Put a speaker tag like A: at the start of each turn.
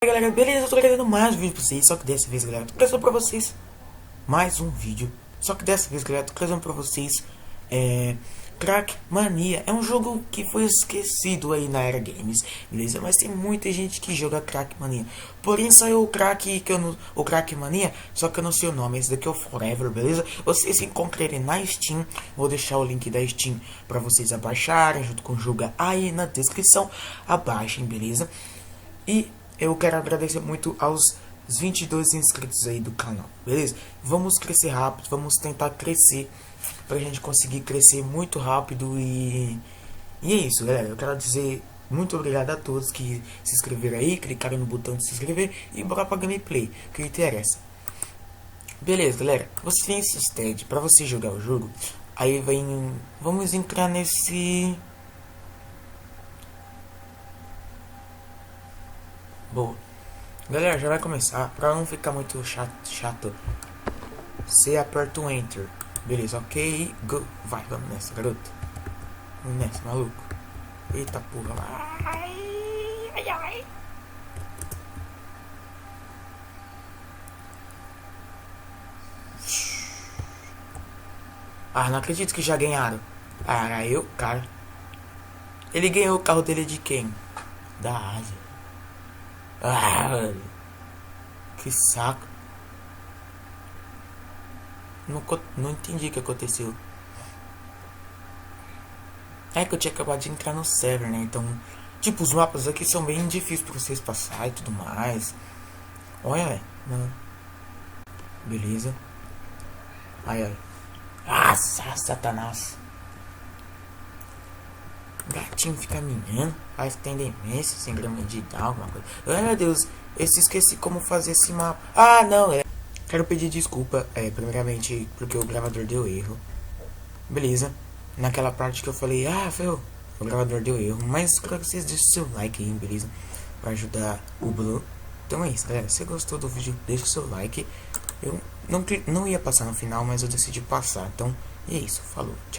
A: E aí galera, beleza? Eu tô trazendo mais um vídeo pra vocês, só que dessa vez galera, tô trazendo pra vocês mais um vídeo. Só que dessa vez galera, tô trazendo pra vocês Crackmania. É um jogo que foi esquecido aí na Era Games, beleza? Mas tem muita gente que joga Crackmania. Porém saiu o Crack, o Crackmania, só que eu não sei o nome. Esse daqui é o Forever, beleza? Vocês encontram ele na Steam. Vou deixar o link da Steam pra vocês abaixarem, junto com o jogo aí na descrição. Abaixem, beleza? E eu quero agradecer muito aos 22 inscritos aí do canal, beleza? Vamos crescer rápido, vamos tentar crescer pra gente conseguir crescer muito rápido e é isso, galera. Eu quero dizer muito obrigado a todos que se inscreveram aí, clicaram no botão de se inscrever e bora pra gameplay, que interessa. Beleza, galera. Você tem esse stead pra você jogar o jogo. Aí vem, vamos entrar nesse... Boa. Galera, já vai começar. Pra não ficar muito chato, você aperta o Enter. Beleza, ok, go. Vai, vamos nessa, garoto. Vamos nessa, maluco. Eita porra. Ai, ai, ai. Ah, não acredito que já ganharam. Ah, era eu, cara. Ele ganhou o carro dele de quem? Da Ásia. Ah, mano. Que saco. Não entendi o que aconteceu. É que eu tinha acabado de entrar no server, né? Então, tipo, os mapas aqui são bem difíceis pra vocês passar e tudo mais. Olha, velho. Beleza. Ai, ai. Nossa, Satanás. Gatinho fica menino. Faz tem demência, sem grama de dar alguma coisa. Ai, meu Deus. Eu esqueci como fazer esse mapa. Ah, não. Quero pedir desculpa, primeiramente, porque o gravador deu erro. Beleza. Naquela parte que eu falei, ah, ferrou, o gravador deu erro. Mas espero que vocês deixem seu like aí, beleza? Pra ajudar o Blue. Então é isso, galera. Se você gostou do vídeo, deixa o seu like. Eu não ia passar no final, mas eu decidi passar. Então é isso. Falou. Tchau.